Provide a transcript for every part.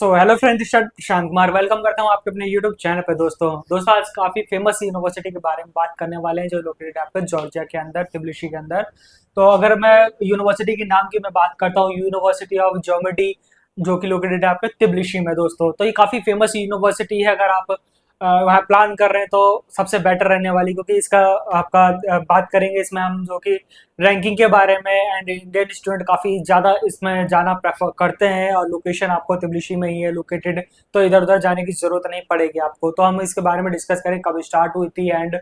Hello friend, शांत Kumar welcome करता हूँ आपके अपने यूट्यूब चैनल पे। दोस्तों आज काफ़ी फेमस यूनिवर्सिटी के बारे में बात करने वाले हैं जो लोकेटेड है आपके जॉर्जिया के अंदर, तिब्लिसी के अंदर। तो अगर मैं यूनिवर्सिटी के नाम की मैं बात करता हूँ, यूनिवर्सिटी ऑफ ज्योमेट्री, जो कि लोकेटेड है आपके तिब्लिसी में दोस्तों। तो ये काफ़ी फेमस यूनिवर्सिटी है। अगर आप वहाँ प्लान कर रहे हैं तो सबसे बेटर रहने वाली, क्योंकि इसका आपका बात करेंगे इसमें हम जो कि रैंकिंग के बारे में। एंड इंडियन स्टूडेंट काफ़ी ज़्यादा इसमें जाना प्रेफर करते हैं, और लोकेशन आपको तिब्लिसी में ही है लोकेटेड। तो इधर उधर जाने की ज़रूरत नहीं पड़ेगी आपको। तो हम इसके बारे में डिस्कस करें, कब स्टार्ट हुई थी एंड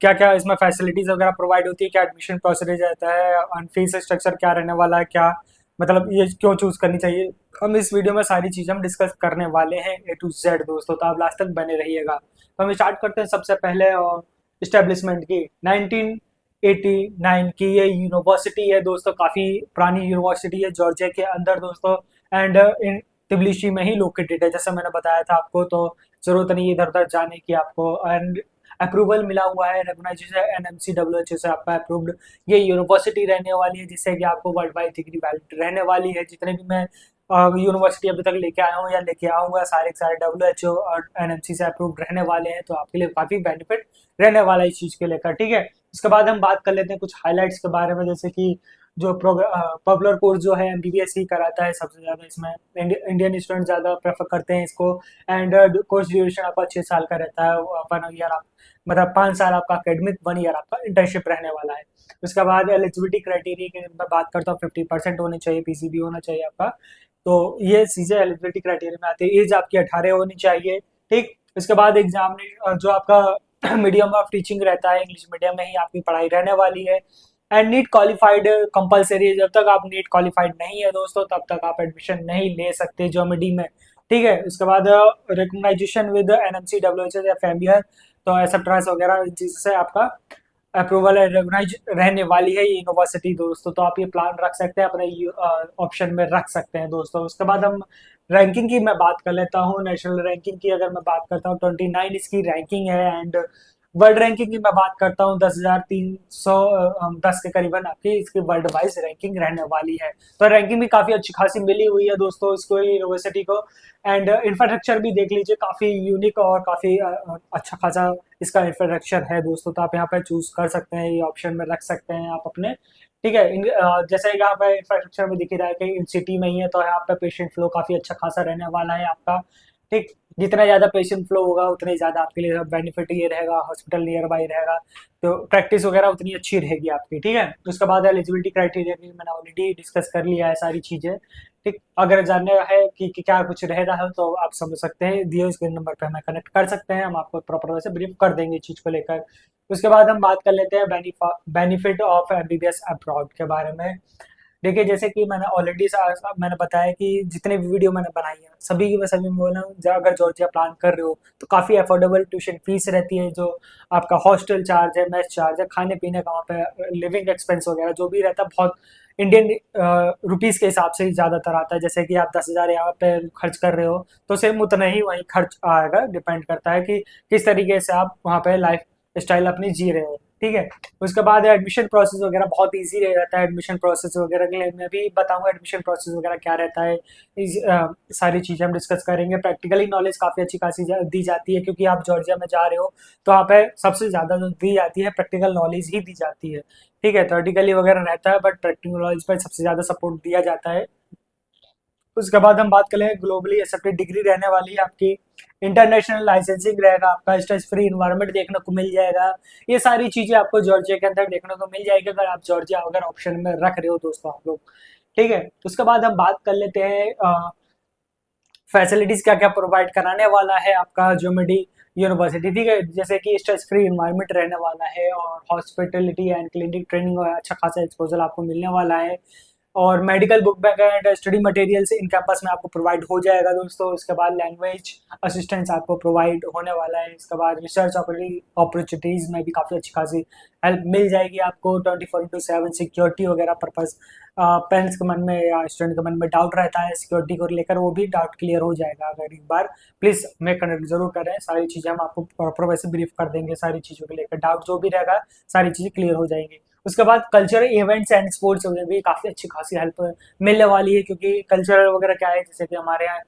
क्या क्या इसमें फैसिलिटीज़ वगैरह प्रोवाइड होती है, क्या एडमिशन प्रोसीजर रहता है, एंड फीस स्ट्रक्चर क्या रहने वाला है, क्या मतलब ये क्यों चूज़ करनी चाहिए। हम इस वीडियो में सारी चीज़ें हम डिस्कस करने वाले हैं ए टू जेड दोस्तों, तो आप लास्ट तक बने रहिएगा। तो हम स्टार्ट करते हैं सबसे पहले इस्टेब्लिशमेंट की। 1989 की ये यूनिवर्सिटी है दोस्तों, काफ़ी पुरानी यूनिवर्सिटी है जॉर्जिया के अंदर दोस्तों। एंड इन तिब्लिसी में ही लोकेटेड है, जैसा मैंने बताया था आपको। तो ज़रूरत नहीं इधर उधर जाने की आपको। एंड अप्रूवल मिला हुआ है, रेगनाइजेशन एनएमसी डब्ल्यूएचओ से आपका अप्रूव्ड ये यूनिवर्सिटी रहने वाली है, जिससे कि आपको वर्ल्ड वाइड डिग्री वैलिड रहने वाली है। जितने भी मैं यूनिवर्सिटी अभी तक लेके आया हूँ या लेके आऊँगा, सारे के सारे डब्ल्यूएचओ और एनएमसी से अप्रूव्ड रहने वाले हैं। तो आपके लिए काफ़ी बेनिफिट रहने वाला है इस चीज़ के लेकर, ठीक है। इसके बाद हम बात कर लेते हैं कुछ हाइलाइट्स के बारे में, जैसे कि जो पॉपुलर कोर्स जो है एमबीबीएस ही कराता है सबसे ज़्यादा इसमें। इंडियन स्टूडेंट ज़्यादा प्रेफर करते हैं इसको। एंड कोर्स ड्यूरेशन आपका 6 साल का रहता है, 1 ईयर आप मतलब 5 साल आपका अकेडमिक, 1 ईयर आपका इंटर्नशिप रहने वाला है। उसके बाद एलिजिबिलिटी क्राइटेरिया की मैं बात करता हूँ, 50% होने चाहिए, पीसीबी होना चाहिए आपका। तो ये चीज़ें एलिजिबिलिटी क्राइटेरिया में आती है। एज आपकी 18 होनी चाहिए, ठीक। इसके बाद एग्जाम जो आपका मीडियम ऑफ टीचिंग रहता है, इंग्लिश मीडियम में ही आपकी पढ़ाई रहने वाली है। एंड नीट क्वालिफाइड कंपलसरी है। जब तक आप नीट क्वालिफाइड नहीं है दोस्तों, तब तक आप एडमिशन नहीं ले सकते ज्योमेट्री में, ठीक है। उसके बाद रिकग्नाइजेशन विद एनएमसी डब्ल्यूएचएस या फैमियर, तो ऐसा ट्रांस वगैरह इन चीज़ों से आपका अप्रूवल है, रिकॉग्नाइज रहने वाली है ये यूनिवर्सिटी दोस्तों। तो आप ये प्लान रख सकते हैं, अपने ऑप्शन में रख सकते हैं दोस्तों। उसके बाद हम रैंकिंग की मैं बात कर लेता हूँ। नेशनल रैंकिंग की अगर मैं बात करता हूँ, 29 इसकी रैंकिंग है। एंड वर्ल्ड रैंकिंग की मैं बात करता हूँ, 10,310 के करीबन आपकी इसकी वर्ल्ड वाइज रैंकिंग रहने वाली है। तो रैंकिंग भी काफ़ी अच्छी खासी मिली हुई है दोस्तों इसको, यूनिवर्सिटी को। एंड इंफ्रास्ट्रक्चर भी देख लीजिए, काफ़ी यूनिक और काफ़ी अच्छा खासा इसका इंफ्रास्ट्रक्चर है दोस्तों। तो आप यहाँ पे चूज कर सकते हैं, ये ऑप्शन में रख सकते हैं आप अपने, ठीक है। जैसे यहाँ पे इंफ्रास्ट्रक्चर में दिख ही रहा है कि इन सिटी में ही है, तो यहाँ पे पेशेंट फ्लो काफ़ी अच्छा खासा रहने वाला है आपका, ठीक। जितना ज़्यादा पेशेंट फ्लो होगा उतने ज़्यादा आपके लिए बेनिफिट ये रहेगा, हॉस्पिटल नियर बाई रहेगा, तो प्रैक्टिस वगैरह उतनी अच्छी रहेगी आपकी, ठीक है। उसके बाद एलिजिबिलिटी क्राइटेरिया की मैंने ऑलरेडी डिस्कस कर लिया है सारी चीज़ें, ठीक। अगर जानना है कि क्या कुछ रह रहा है, तो आप समझ सकते हैं, दिए उसके नंबर पे हमें कनेक्ट कर सकते हैं, हम आपको प्रॉपर वैसे ब्रीफ कर देंगे इस चीज़ को लेकर। उसके बाद हम बात कर लेते हैं बेनिफिट ऑफ एमबीबीएस अब्रॉड के बारे में। देखिए, जैसे कि मैंने ऑलरेडी मैंने बताया कि जितने भी वीडियो मैंने बनाई है, सभी की मैं सभी में बोला हूँ, अगर जॉर्जिया प्लान कर रहे हो तो काफ़ी अफोर्डेबल ट्यूशन फीस रहती है। जो आपका हॉस्टल चार्ज है, मेस चार्ज है, खाने पीने का, वहाँ पे लिविंग एक्सपेंस वगैरह जो भी रहता है, बहुत इंडियन रुपीज़ के हिसाब से ही ज़्यादातर आता है। जैसे कि आप 10,000 यहाँ पे खर्च कर रहे हो, तो सेम उतना ही वहीं खर्च आएगा। डिपेंड करता है कि किस तरीके से आप वहाँ पे लाइफ स्टाइल अपनी जी रहे हो, ठीक है। उसके बाद एडमिशन प्रोसेस वगैरह बहुत इजी रहता है। एडमिशन प्रोसेस वगैरह के लिए मैं भी बताऊंगा एडमिशन प्रोसेस वगैरह क्या रहता है। सारी चीज़ें हम डिस्कस करेंगे। प्रैक्टिकली नॉलेज काफ़ी अच्छी खासी दी जाती है, क्योंकि आप जॉर्जिया में जा रहे हो, तो वहाँ पे सबसे ज़्यादा जो दी जाती है प्रैक्टिकल नॉलेज ही दी जाती है, ठीक है। थ्योरेटिकली वगैरह रहता है, बट प्रैक्टिकल नॉलेज पर सबसे ज़्यादा सपोर्ट दिया जाता है। उसके बाद हम बात करें, ग्लोबली एक्सेप्टेड डिग्री रहने वाली है आपकी। इंटरनेशनल लाइसेंसिंग रहेगा आपका, स्ट्रेस फ्री इन्वायरमेंट देखने को मिल जाएगा। ये सारी चीजें आपको जॉर्जिया के अंदर देखने को मिल जाएगी, अगर आप जॉर्जिया अगर ऑप्शन में रख रहे हो दोस्तों आप लोग, ठीक है। उसके बाद हम बात कर लेते हैं फैसिलिटीज क्या क्या प्रोवाइड कराने वाला है आपका ज्योमेट्री यूनिवर्सिटी, ठीक है। जैसे कि स्ट्रेस फ्री इन्वायरमेंट रहने वाला है, और हॉस्पिटलिटी एंड क्लिनिक ट्रेनिंग और अच्छा खासा एक्सपोजर आपको मिलने वाला है। और medical book bag and study materials in campus में आपको प्रोवाइड हो जाएगा दोस्तों। उसके बाद लैंग्वेज असिस्टेंस आपको प्रोवाइड होने वाला है। इसके बाद रिसर्च अपॉर्चुनिटीज़ में भी काफ़ी अच्छी खासी हेल्प मिल जाएगी आपको। 24/7 सिक्योरिटी वगैरह पर्पज़, पेरेंट्स के मन में या स्टूडेंट के मन में डाउट रहता है सिक्योरिटी को लेकर, वो भी डाउट क्लियर हो जाएगा अगर एक बार प्लीज़ हमें कनेक्ट जरूर करें। सारी चीज़ें हम आपको प्रॉपर वैसे ब्रीफ कर देंगे, सारी चीज़ों को लेकर डाउट जो भी रहेगा सारी चीज़ें क्लियर हो जाएंगी। उसके बाद कल्चरल इवेंट्स एंड स्पोर्ट्स में भी काफ़ी अच्छी खासी हेल्प मिलने वाली है, क्योंकि कल्चरल वगैरह क्या है, जैसे कि हमारे यहाँ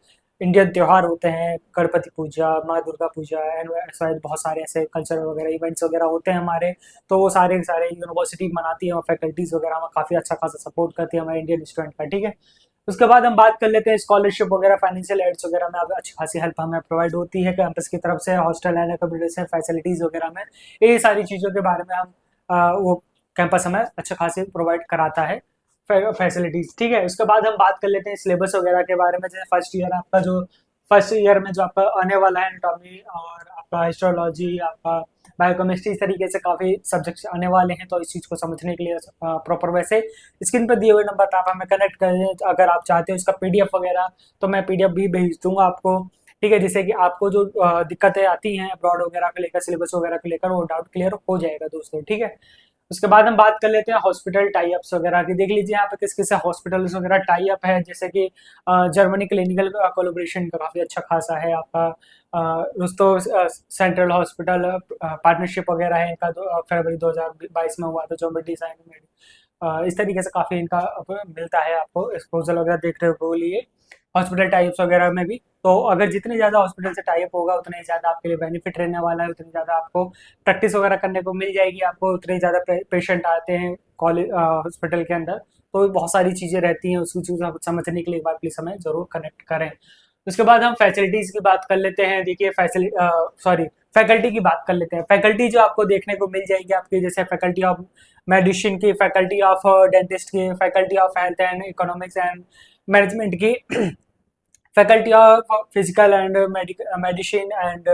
इंडियन त्योहार होते हैं, गणपति पूजा, माँ दुर्गा पूजा एंड शायद बहुत सारे ऐसे कल्चर वगैरह इवेंट्स वगैरह होते हैं हमारे, तो वो सारे के सारे यूनिवर्सिटी मनाती है और फैकल्टीज वगैरह हमें काफ़ी अच्छा खासा सपोर्ट करती है हमारे इंडियन स्टूडेंट का, ठीक है। उसके बाद हम बात कर लेते हैं स्कॉलरशिप वगैरह, फाइनेंशियल एड्स वगैरह में अब अच्छी खासी हेल्प हमें प्रोवाइड होती है कैंपस की तरफ से, हॉस्टल एंड अकोमोडेशन फैसिलिटीज़ वगैरह में, ये सारी चीज़ों के बारे में हम वो कैंपस हमें अच्छे खासे प्रोवाइड कराता है फैसिलिटीज़, ठीक है। उसके बाद हम बात कर लेते हैं सिलेबस वगैरह के बारे में। जैसे फर्स्ट ईयर में जो आपका आने वाला है एनाटॉमी और आपका हिस्टोलॉजी, आपका बायोकेमिस्ट्री, इस तरीके से काफ़ी सब्जेक्ट्स आने वाले हैं, तो इस चीज़ को समझने के लिए प्रॉपर वैसे स्क्रीन पर दिए हुए नंबर पर आप हमें कनेक्ट करें अगर आप चाहते हो इसका पीडीएफ वगैरह, तो मैं पीडीएफ भी भेज दूंगा आपको, ठीक है, जिससे कि आपको जो दिक्कतें आती हैं अब्रॉड वगैरह को लेकर, सिलेबस वगैरह को लेकर, वो डाउट क्लियर हो जाएगा दोस्तों, ठीक है। उसके बाद हम बात कर लेते हैं हॉस्पिटल टाई अप्स वगैरह की। देख लीजिए यहाँ पे किस किस हॉस्पिटल्स वगैरह टाई अप है, जैसे कि जर्मनी क्लिनिकल कोलैबोरेशन का काफ़ी अच्छा खासा है आपका, रुस्तो सेंट्रल हॉस्पिटल पार्टनरशिप वगैरह है इनका, फरवरी 2022 में हुआ था जो डिजाइन में, इस तरीके से काफ़ी इनका मिलता है आपको एक्सपोजल वगैरह देखने को लिए हॉस्पिटल टाइप्स वगैरह में भी। तो अगर जितनी ज़्यादा हॉस्पिटल से टाइप होगा उतना ही ज़्यादा आपके लिए बेनिफिट रहने वाला है, उतनी ज़्यादा आपको प्रैक्टिस वगैरह करने को मिल जाएगी, आपको उतने ज़्यादा पेशेंट आते हैं कॉलेज हॉस्पिटल के अंदर, तो बहुत सारी चीज़ें रहती हैं, उसकी चीज़ आप समझने के लिए एक बार प्लीज़ हमें ज़रूर कनेक्ट करें। उसके बाद हम फैसिलिटीज़ की बात कर लेते हैं। देखिए फैकल्टी की बात कर लेते हैं। फैकल्टी जो आपको देखने को मिल जाएगी आपकी, जैसे फैकल्टी ऑफ मेडिसिन की, फैकल्टी ऑफ डेंटिस्ट की, faculty of health and economics and management की, faculty of physical and medicine and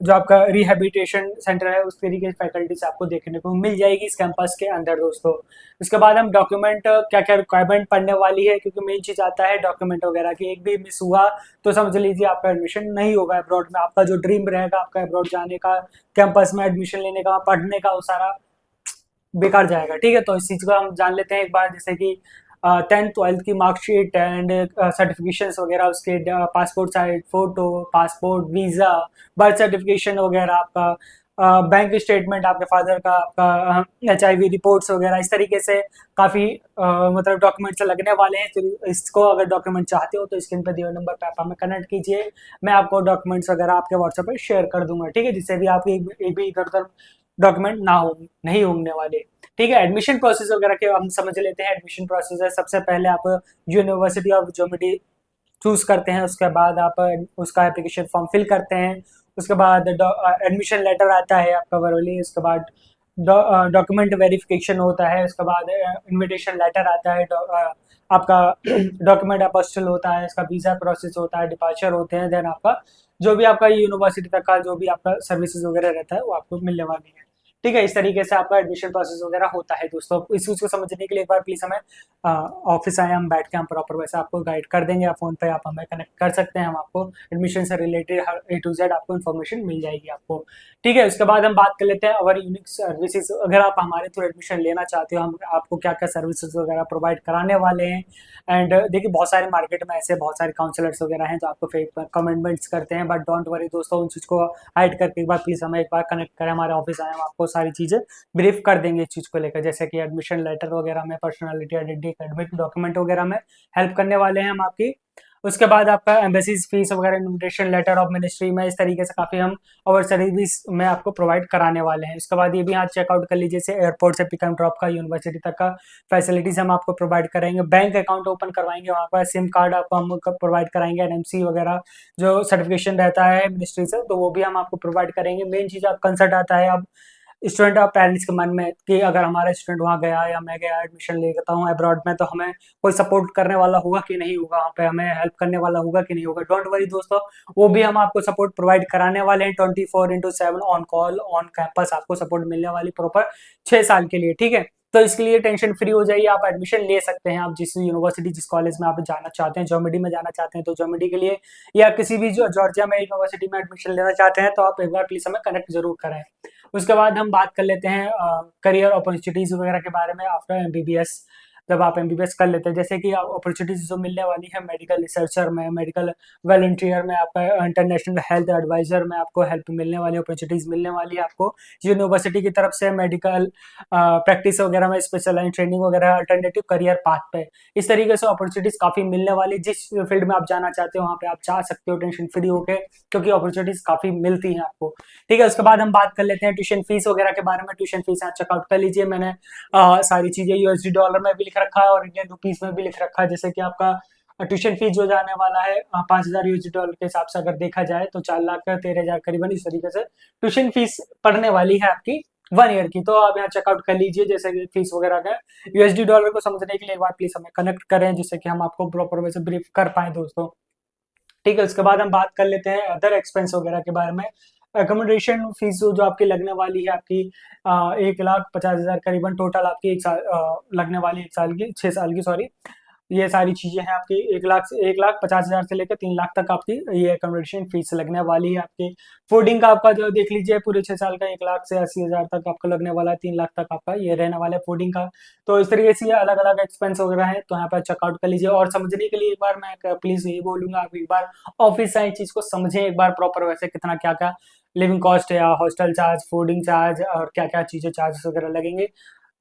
जो आपका रिहेबिलिटेशन सेंटर है, उस तरीके की फैकल्टीज आपको देखने को मिल जाएगी इस कैंपस के अंदर दोस्तों। उसके बाद हम डॉक्यूमेंट क्या क्या रिक्वायरमेंट पढ़ने वाली है, क्योंकि मेन चीज़ आता है डॉक्यूमेंट वगैरह की, एक भी मिस हुआ तो समझ लीजिए आपका एडमिशन नहीं होगा अब्रॉड में, आपका जो ड्रीम रहेगा आपका अब्रॉड जाने का, कैंपस में एडमिशन लेने का, पढ़ने का, वो सारा बेकार जाएगा, ठीक है। तो इस चीज़ को हम जान लेते हैं एक बार, जैसे कि 10th 12th की मार्कशीट एंड सर्टिफिकेशन वगैरह, उसके passport size photo, passport, visa, birth certification वगैरह, आपका बैंक स्टेटमेंट आपके फादर का, आपका HIV रिपोर्ट्स वगैरह, इस तरीके से काफ़ी मतलब डॉक्यूमेंट्स लगने वाले हैं। तो इसको अगर डॉक्यूमेंट चाहते हो तो स्क्रीन पर दिए हुए नंबर पर आप हमें कनेक्ट कीजिए, मैं आपको डॉक्यूमेंट्स वगैरह आपके व्हाट्सएप पर शेयर कर दूंगा, ठीक है, जिससे भी आपके एक भी इधर उधर डॉक्यूमेंट नहीं होने वाले, ठीक है। एडमिशन प्रोसेस वगैरह के हम समझ लेते हैं। एडमिशन प्रोसेस है, सबसे पहले आप यूनिवर्सिटी ऑफ ज्योमेट्री चूज करते हैं, उसके बाद आप उसका एप्लीकेशन फॉर्म फिल करते हैं, उसके बाद एडमिशन लेटर आता है आपका वर्बली, उसके बाद डॉक्यूमेंट वेरिफिकेशन होता है, उसके बाद इनविटेशन लेटर आता है, आपका डॉक्यूमेंट अपोस्टल होता है, इसका वीज़ा प्रोसेस होता है, डिपार्चर होते हैं, देन आपका जो भी आपका यूनिवर्सिटी तक का जो भी आपका सर्विसेज वगैरह रहता है वो आपको मिलने वाली है, ठीक है। इस तरीके से आपका एडमिशन प्रोसेस वगैरह होता है दोस्तों। इस चीज़ को समझने के लिए एक बार प्लीज़ हमें ऑफिस आए, हम बैठ के हम प्रॉपर वैसे आपको गाइड कर देंगे, आप फोन पे आप हमें कनेक्ट कर सकते हैं, हम आपको एडमिशन से related her A to Z आपको इन्फॉर्मेशन मिल जाएगी आपको, ठीक है। उसके बाद हम बात कर लेते हैं अवर यूनिक सर्विसेज। अगर आप हमारे थ्रू एडमिशन लेना चाहते हो, हम आपको क्या क्या सर्विसेज वगैरह प्रोवाइड कराने वाले हैं। एंड देखिए बहुत सारे मार्केट में ऐसे बहुत सारे काउंसलर्स वगैरह हैं जो आपको फेक कमेंटमेंट्स करते हैं, बट डोंट वरी दोस्तों, उन चीज़ को हाइड करके एक बार प्लीज़ हमें एक बार कनेक्ट करें, हमारे ऑफिस आए, हम आपको सारी चीज़ें ब्रीफ कर देंगे इस चीज़ को लेकर, जैसे कि एडमिशन लेटर वगैरह में, पर्सनालिटी आइडेंटिटी एडमिट डॉक्यूमेंट वगैरह में हेल्प करने वाले हैं हम आपकी। उसके बाद आपका एम्बेसीज फीस वगैरह, इन्विटेशन लेटर ऑफ मिनिस्ट्री में, इस तरीके से काफ़ी हम और सर्विस में आपको प्रोवाइड कराने वाले हैं। उसके बाद ये भी आप चेकआउट कर लीजिए, जैसे एयरपोर्ट से पिक एंड ड्रॉप का, यूनिवर्सिटी तक का फैसिलिटीज़ हम आपको प्रोवाइड करेंगे, बैंक अकाउंट ओपन करवाएंगे वहाँ पर, सिम कार्ड आपको हम प्रोवाइड कराएंगे, NMC वगैरह जो सर्टिफिकेशन रहता है मिनिस्ट्री से, तो वो भी हम आपको प्रोवाइड करेंगे। मेन चीज़ आप कंसर्ट आता है अब स्टूडेंट और पेरेंट्स के मन में कि अगर हमारा स्टूडेंट वहाँ गया या मैं गया एडमिशन लेता हूँ अब्रॉड में, तो हमें कोई सपोर्ट करने वाला होगा कि नहीं होगा, वहाँ पे हमें हेल्प करने वाला होगा कि नहीं होगा। डोंट वरी दोस्तों, वो भी हम आपको सपोर्ट प्रोवाइड कराने वाले हैं, 24/7 ऑन कॉल ऑन कैंपस आपको सपोर्ट मिलने वाली प्रॉपर 6 साल के लिए, ठीक है। तो इसके लिए टेंशन फ्री हो जाइए, आप एडमिशन ले सकते हैं, आप जिस यूनिवर्सिटी जिस कॉलेज में आप जाना चाहते हैं, ज्योमेट्री में जाना चाहते हैं तो ज्योमेट्री के लिए, या किसी भी जो जॉर्जिया में यूनिवर्सिटी में एडमिशन लेना चाहते हैं तो आप एक बार प्लीज हमें कनेक्ट जरूर करें। उसके बाद हम बात कर लेते हैं करियर अपॉर्चुनिटीज वगैरह के बारे में आफ्टर MBBS। जब आप एमबीबीएस कर लेते हैं। जैसे कि अपॉर्चुनिटीज जो मिलने वाली है मेडिकल रिसर्चर में, मेडिकल वॉलंटियर में, आपका इंटरनेशनल हेल्थ एडवाइजर में आपको हेल्प मिलने वाली, अपॉर्चुनिटीज मिलने वाली है आपको यूनिवर्सिटी की तरफ से, मेडिकल प्रैक्टिस वगैरह में स्पेशलाइज ट्रेनिंग वगैरह, अल्टरनेटिव करियर पाथ पे। इस तरीके से अपॉर्चुनिटीज काफी मिलने वाली, जिस फील्ड में आप जाना चाहते हो वहाँ पे आप जा सकते हो टेंशन फ्री होके, क्योंकि अपॉर्चुनिटीज काफी मिलती हैं आपको। ठीक है, उसके बाद हम बात कर लेते हैं ट्यूशन फीस वगैरह के बारे में। ट्यूशन फीस यहाँ चेकआउट कर लीजिए, मैंने सारी चीजें यूएसडी डॉलर में भी लिख रखा है और इंडियन रुपीज में भी लिख रखा है। जैसे कि आपका ट्यूशन फीस जो जाने वाला है 5,000 यूएसडी डॉलर के हिसाब से अगर देखा जाए तो 4,13,000 करीबन इस तरीके से ट्यूशन फीस पड़ने वाली है आपकी 1 ईयर की। तो आप यहाँ चेकआउट कर लीजिए जैसे कि फीस वगैरह का। यूएसडी डॉलर को समझने के लिए एक बार प्लीज हमें कनेक्ट करें, जिससे कि हम आपको प्रॉपर वे से ब्रीफ कर पाए दोस्तों। ठीक है, उसके बाद हम बात कर लेते हैं अदर एक्सपेंस वगैरह के बारे में। एकोमोडेशन फीस जो आपकी लगने वाली है आपकी 1,50,000 करीबन टोटल आपकी एक साल लगने वाली, 1 साल की, 6 साल की, सॉरी। ये सारी चीजें हैं आपकी 1,50,000 से लेकर 3 लाख तक आपकी ये एकोमोडेशन फीस लगने वाली है आपकी। फूडिंग का आपका जो देख लीजिए पूरे 6 साल का 1,00,000 से 80,000 तक आपको लगने वाला है, 3 लाख तक आपका ये रहने वाला है फूडिंग का। तो इस तरीके से अलग अलग एक्सपेंस वगैरह है, तो यहाँ पर चेकआउट कर लीजिए। और समझने के लिए एक बार मैं प्लीज यही बोलूंगा, आप एक बार ऑफिस साइड चीज को समझें एक बार प्रॉपर, वैसे कितना क्या क्या लिविंग कॉस्ट है, हॉस्टल चार्ज, फूडिंग चार्ज और क्या क्या चीजें चार्जेस वगैरह लगेंगे,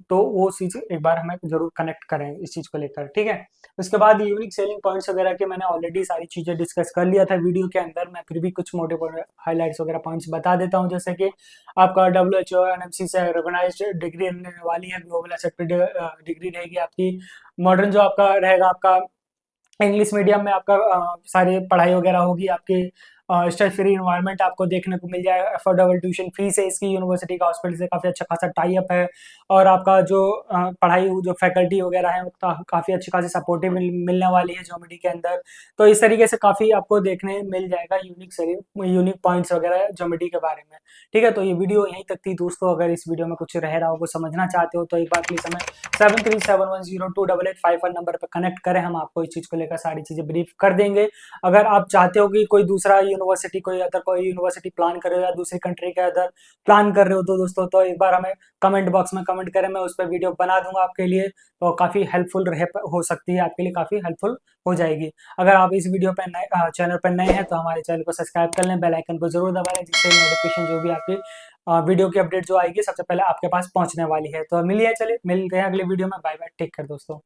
तो वो चीज एक बार हमें जरूर कनेक्ट करें इस चीज को लेकर। ठीक है, उसके बाद यूनिक सेलिंग पॉइंट्स वगैरह के मैंने ऑलरेडी सारी चीजें डिस्कस कर लिया था वीडियो के अंदर। मैं फिर भी कुछ मोटे हाइलाइट्स वगैरह पॉइंट्स बता देता हूँ। जैसे कि आपका WHO एनएमसी से रिकॉग्नाइज्ड डिग्री रहने वाली है, ग्लोबल एक्सेप्टेड डिग्री रहेगी आपकी। मॉडर्न जो आपका रहेगा आपका इंग्लिश मीडियम में आपका सारी पढ़ाई वगैरह होगी आपकी। स्ट्रेस फ्री इन्वायरमेंट आपको देखने को मिल जाएगा। अफोर्डेबल ट्यूशन फीस है इसकी, यूनिवर्सिटी का हॉस्पिटल से काफ़ी अच्छा खासा टाई अप है। और आपका जो पढ़ाई जो फैकल्टी वगैरह है काफ़ी अच्छी खासी सपोर्टिव मिलने वाली है ज्योमेट्री के अंदर। तो इस तरीके से काफ़ी आपको देखने मिल जाएगा यूनिक पॉइंट्स वगैरह ज्योमेट्री के बारे में। ठीक है, तो ये वीडियो यहीं तक थी दोस्तों। अगर इस वीडियो में कुछ रह रहा हो, कुछ समझना चाहते हो, तो एक बार प्लीज हमें 7371028851 नंबर पर कनेक्ट करें, हम आपको इस चीज़ को लेकर सारी चीज़ें ब्रीफ कर देंगे। अगर आप चाहते हो कि कोई दूसरा यूनिवर्सिटी कोई यूनिवर्सिटी प्लान कर रहे हो या दूसरी कंट्री के अदर प्लान कर रहे हो तो दोस्तों, तो एक बार हमें कमेंट बॉक्स में कमेंट करें, मैं उस पर वीडियो बना दूंगा आपके लिए। तो काफ़ी हेल्पफुल हो सकती है आपके लिए, काफ़ी हेल्पफुल हो जाएगी। अगर आप इस वीडियो पर नए चैनल पर नए हैं तो हमारे चैनल को सब्सक्राइब कर लें, बेल आइकन को जरूर दबा लें, जिससे नोटिफिकेशन जो भी आपकी वीडियो की अपडेट जो आएगी सबसे पहले आपके पास पहुंचने वाली है। तो मिलिए, चलिए मिलते हैं अगले वीडियो में। बाय बाय, टेक केयर दोस्तों।